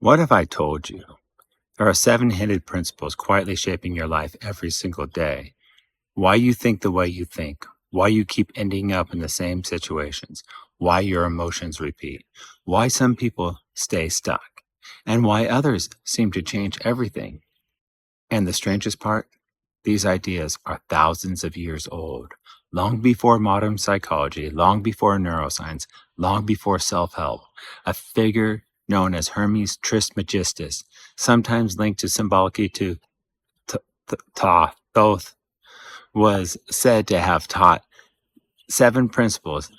What if I told you there are 7 hidden principles quietly shaping your life every single day? Why you think the way you think, why you keep ending up in the same situations, why your emotions repeat, why some people stay stuck, and why others seem to change everything. And the strangest part, these ideas are thousands of years old, long before modern psychology, long before neuroscience, long before self-help. A figure known as Hermes Trismegistus, sometimes linked to symbolically to Thoth, was said to have taught 7 principles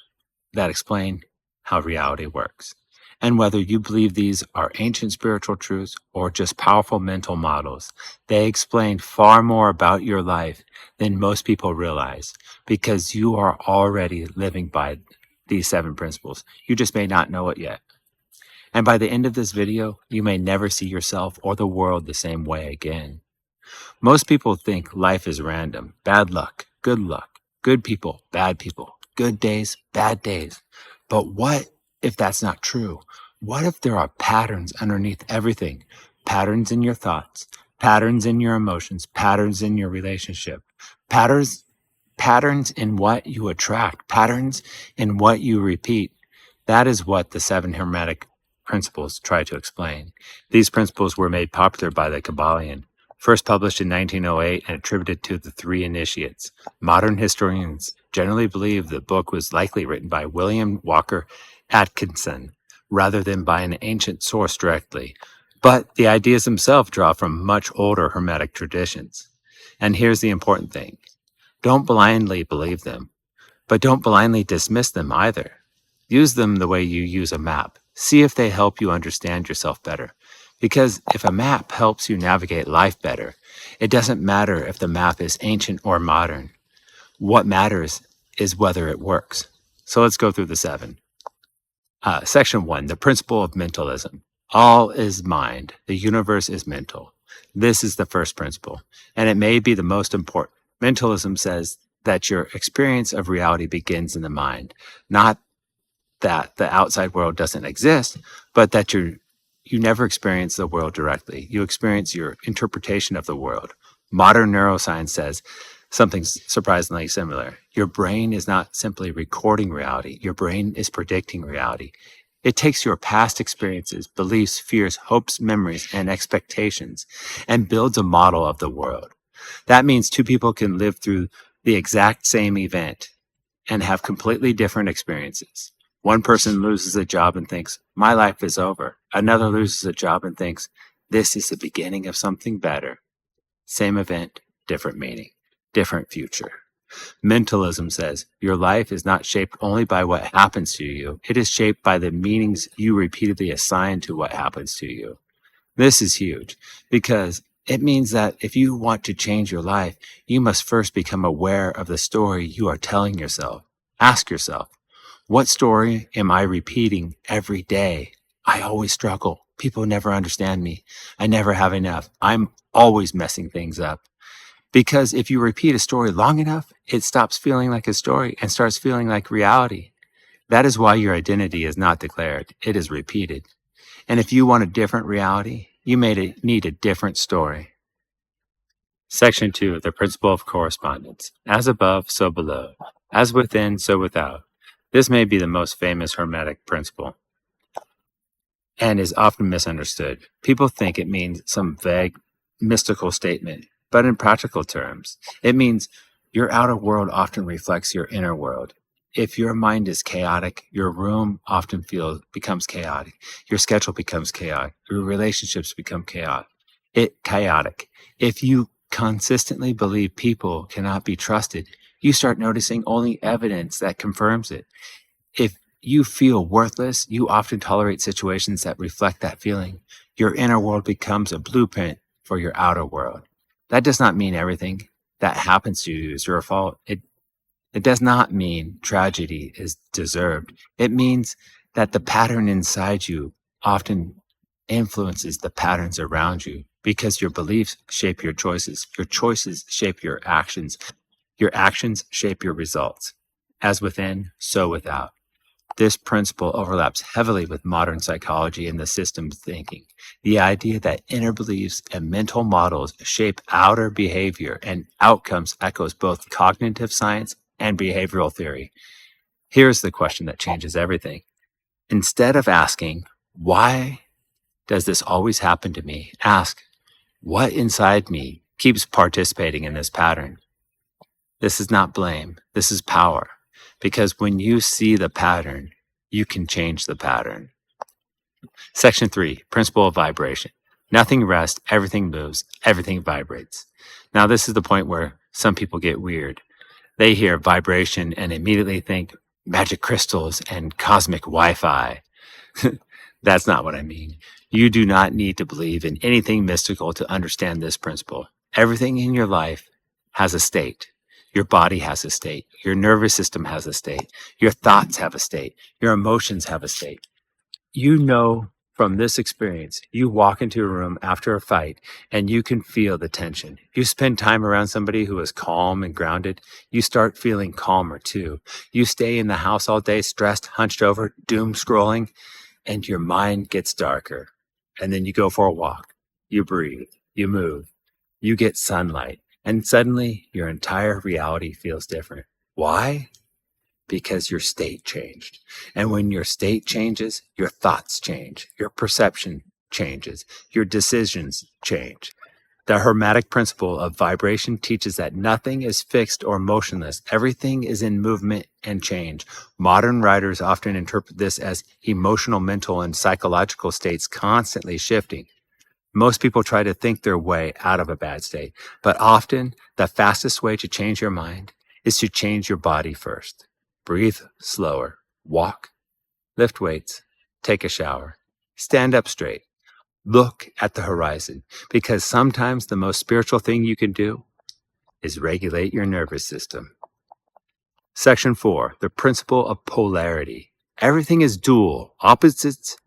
that explain how reality works. And whether you believe these are ancient spiritual truths or just powerful mental models, they explain far more about your life than most people realize, because you are already living by these 7 principles. You just may not know it yet. And by the end of this video, you may never see yourself or the world the same way again. Most people think life is random: bad luck, good people, good days, bad days. But what if that's not true? What if there are patterns underneath everything? Patterns in your thoughts, patterns in your emotions, patterns in your relationship, patterns in what you attract, patterns in what you repeat. That is what the 7 Hermetic Principles try to explain. These principles were made popular by the Kybalion, first published in 1908 and attributed to the 3 initiates. Modern historians generally believe the book was likely written by William Walker Atkinson rather than by an ancient source directly. But the ideas themselves draw from much older Hermetic traditions. And here's the important thing: don't blindly believe them, but don't blindly dismiss them either. Use them the way you use a map. See if they help you understand yourself better. Because if a map helps you navigate life better, it doesn't matter if the map is ancient or modern. What matters is whether it works. So let's go through the 7. Section 1, the principle of mentalism. All is mind. The universe is mental. This is the first principle, and it may be the most important. Mentalism says that your experience of reality begins in the mind, not that the outside world doesn't exist, but that you never experience the world directly. You experience your interpretation of the world. Modern neuroscience says something surprisingly similar. Your brain is not simply recording reality. Your brain is predicting reality. It takes your past experiences, beliefs, fears, hopes, memories, and expectations and builds a model of the world. That means 2 people can live through the exact same event and have completely different experiences. One person loses a job and thinks, my life is over. Another loses a job and thinks, this is the beginning of something better. Same event, different meaning, different future. Mentalism says your life is not shaped only by what happens to you. It is shaped by the meanings you repeatedly assign to what happens to you. This is huge because it means that if you want to change your life, you must first become aware of the story you are telling yourself. Ask yourself, what story am I repeating every day? I always struggle. People never understand me. I never have enough. I'm always messing things up. Because if you repeat a story long enough, it stops feeling like a story and starts feeling like reality. That is why your identity is not declared. It is repeated. And if you want a different reality, you may need a different story. Section 2, the principle of correspondence. As above, so below. As within, so without. This may be the most famous Hermetic principle and is often misunderstood. People think it means some vague, mystical statement, but in practical terms, it means your outer world often reflects your inner world. If your mind is chaotic, your room often becomes chaotic. Your schedule becomes chaotic. Your relationships become chaotic. If you consistently believe people cannot be trusted, you start noticing only evidence that confirms it. If you feel worthless, you often tolerate situations that reflect that feeling. Your inner world becomes a blueprint for your outer world. That does not mean everything that happens to you is your fault. It does not mean tragedy is deserved. It means that the pattern inside you often influences the patterns around you, because your beliefs shape your choices shape your actions shape your results. As within, so without. This principle overlaps heavily with modern psychology and the systems thinking. The idea that inner beliefs and mental models shape outer behavior and outcomes echoes both cognitive science and behavioral theory. Here's the question that changes everything. Instead of asking, why does this always happen to me? Ask, what inside me keeps participating in this pattern? This is not blame. This is power. Because when you see the pattern, you can change the pattern. Section 3, Principle of Vibration. Nothing rests, everything moves, everything vibrates. Now, this is the point where some people get weird. They hear vibration and immediately think magic crystals and cosmic Wi-Fi. That's not what I mean. You do not need to believe in anything mystical to understand this principle. Everything in your life has a state. Your body has a state. Your nervous system has a state. Your thoughts have a state. Your emotions have a state. You know from this experience, you walk into a room after a fight and you can feel the tension. You spend time around somebody who is calm and grounded, you start feeling calmer too. You stay in the house all day, stressed, hunched over, doom scrolling, and your mind gets darker. And then you go for a walk. You breathe. You move. You get sunlight. And suddenly, your entire reality feels different. Why? Because your state changed. And when your state changes, your thoughts change. Your perception changes. Your decisions change. The Hermetic Principle of vibration teaches that nothing is fixed or motionless. Everything is in movement and change. Modern writers often interpret this as emotional, mental, and psychological states constantly shifting. Most people try to think their way out of a bad state, but often the fastest way to change your mind is to change your body first. Breathe slower, walk, lift weights, take a shower, stand up straight, look at the horizon, because sometimes the most spiritual thing you can do is regulate your nervous system. Section 4, the principle of polarity. Everything is dual. Opposites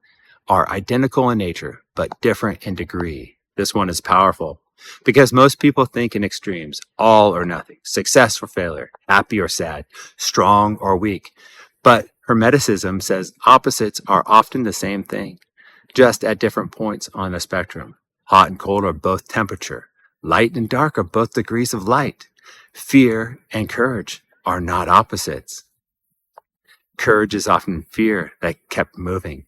are identical in nature, but different in degree. This one is powerful because most people think in extremes, all or nothing, success or failure, happy or sad, strong or weak. But Hermeticism says opposites are often the same thing, just at different points on the spectrum. Hot and cold are both temperature. Light and dark are both degrees of light. Fear and courage are not opposites. Courage is often fear that kept moving.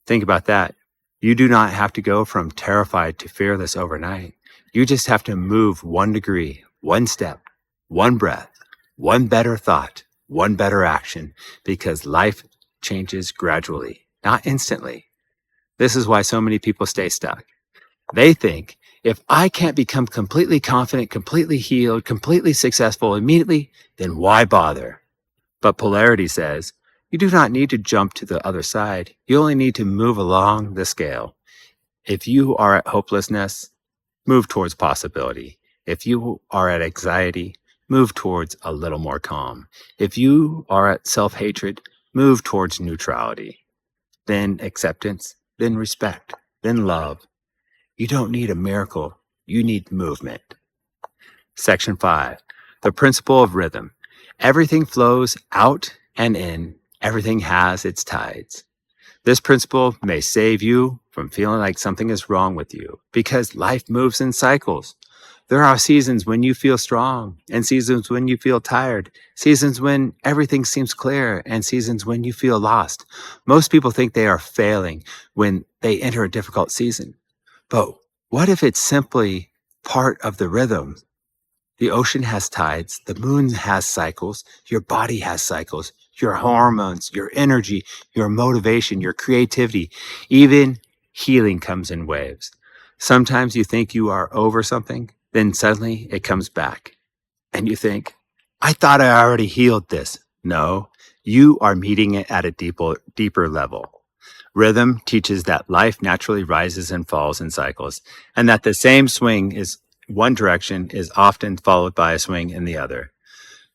Think about that. You do not have to go from terrified to fearless overnight. You just have to move 1 degree, 1 step, 1 breath, 1 better thought, 1 better action, because life changes gradually, not instantly. This is why so many people stay stuck. They think, if I can't become completely confident, completely healed, completely successful immediately, then why bother? But polarity says, you do not need to jump to the other side. You only need to move along the scale. If you are at hopelessness, move towards possibility. If you are at anxiety, move towards a little more calm. If you are at self-hatred, move towards neutrality. Then acceptance, then respect, then love. You don't need a miracle. You need movement. Section 5, the principle of rhythm. Everything flows out and in. Everything has its tides. This principle may save you from feeling like something is wrong with you because life moves in cycles. There are seasons when you feel strong and seasons when you feel tired, seasons when everything seems clear and seasons when you feel lost. Most people think they are failing when they enter a difficult season. But what if it's simply part of the rhythm? The ocean has tides, the moon has cycles, your body has cycles, your hormones, your energy, your motivation, your creativity, even healing comes in waves. Sometimes you think you are over something, then suddenly it comes back. And you think, I thought I already healed this. No, you are meeting it at a deeper level. Rhythm teaches that life naturally rises and falls in cycles, and that the same swing is one direction is often followed by a swing in the other.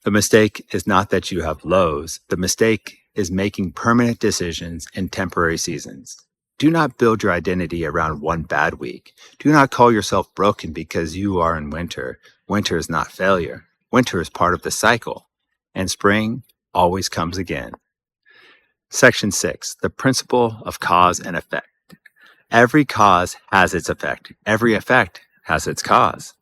The mistake is not that you have lows. The mistake is making permanent decisions in temporary seasons. Do not build your identity around one bad week. Do not call yourself broken because you are in winter. Winter is not failure. Winter is part of the cycle, and spring always comes again. Section 6, the principle of cause and effect. Every cause has its effect. Every effect has its cause.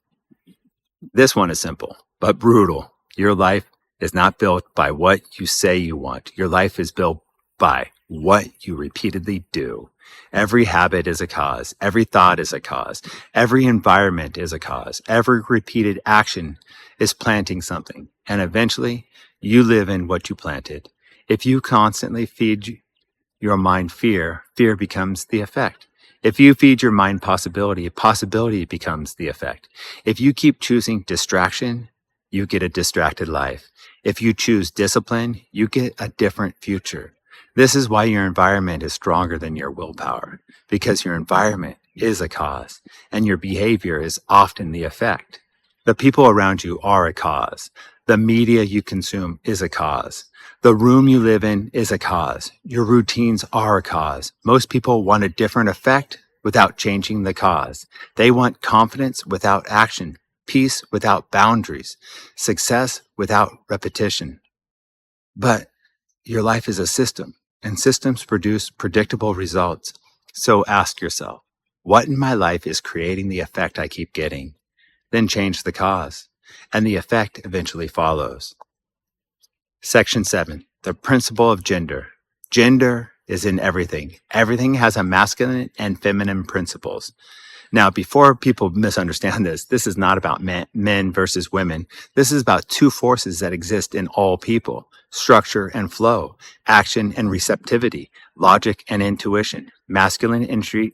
This one is simple, but brutal. Your life is not built by what you say you want. Your life is built by what you repeatedly do. Every habit is a cause. Every thought is a cause. Every environment is a cause. Every repeated action is planting something. And eventually, you live in what you planted. If you constantly feed your mind fear, fear becomes the effect. If you feed your mind possibility, possibility becomes the effect. If you keep choosing distraction, you get a distracted life. If you choose discipline, you get a different future. This is why your environment is stronger than your willpower, because your environment is a cause, and your behavior is often the effect. The people around you are a cause. The media you consume is a cause. The room you live in is a cause. Your routines are a cause. Most people want a different effect without changing the cause. They want confidence without action, peace without boundaries, success without repetition. But your life is a system, and systems produce predictable results. So ask yourself, what in my life is creating the effect I keep getting? Then change the cause, and the effect eventually follows. Section 7, the principle of gender. Gender is in everything. Everything has a masculine and feminine principles. Now, before people misunderstand this is not about men versus women. This is about two forces that exist in all people: structure and flow, action and receptivity, logic and intuition. Masculine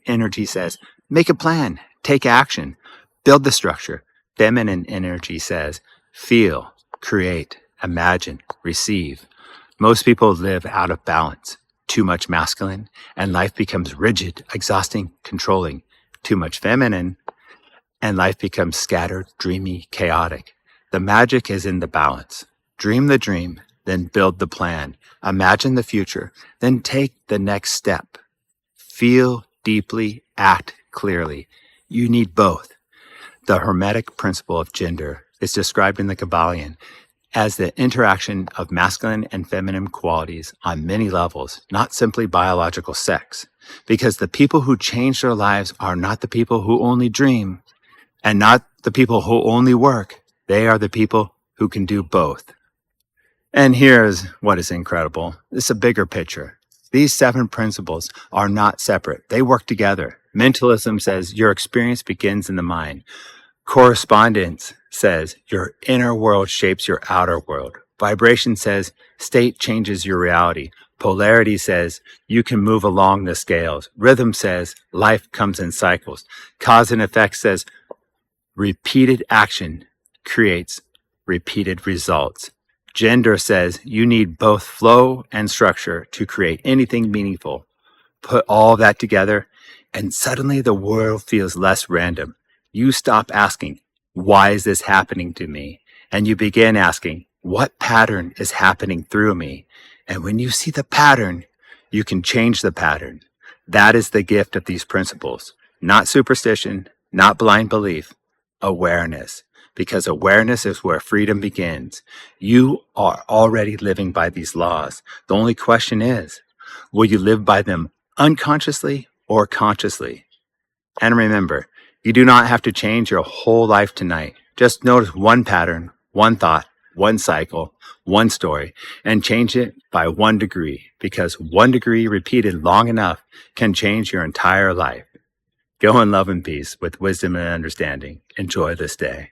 energy says, make a plan, take action, build the structure. Feminine energy says, feel, create, imagine, receive. Most people live out of balance. Too much masculine, and life becomes rigid, exhausting, controlling. Too much feminine, and life becomes scattered, dreamy, chaotic. The magic is in the balance. Dream the dream, then build the plan. Imagine the future, then take the next step. Feel deeply, act clearly. You need both. The Hermetic Principle of gender is described in the Kybalion as the interaction of masculine and feminine qualities on many levels, not simply biological sex. Because the people who change their lives are not the people who only dream, and not the people who only work. They are the people who can do both. And here's what is incredible. It's a bigger picture. These 7 principles are not separate. They work together. Mentalism says your experience begins in the mind. Correspondence says your inner world shapes your outer world. Vibration says state changes your reality. Polarity says you can move along the scales. Rhythm says life comes in cycles. Cause and effect says repeated action creates repeated results. Gender says you need both flow and structure to create anything meaningful. Put all that together, and suddenly the world feels less random. You stop asking, why is this happening to me? And you begin asking, what pattern is happening through me? And when you see the pattern, you can change the pattern. That is the gift of these principles. Not superstition, not blind belief, awareness. Because awareness is where freedom begins. You are already living by these laws. The only question is, will you live by them unconsciously or consciously? And remember, you do not have to change your whole life tonight. Just notice one pattern, one thought, one cycle, one story, and change it by 1 degree, because 1 degree repeated long enough can change your entire life. Go in love and peace with wisdom and understanding. Enjoy this day.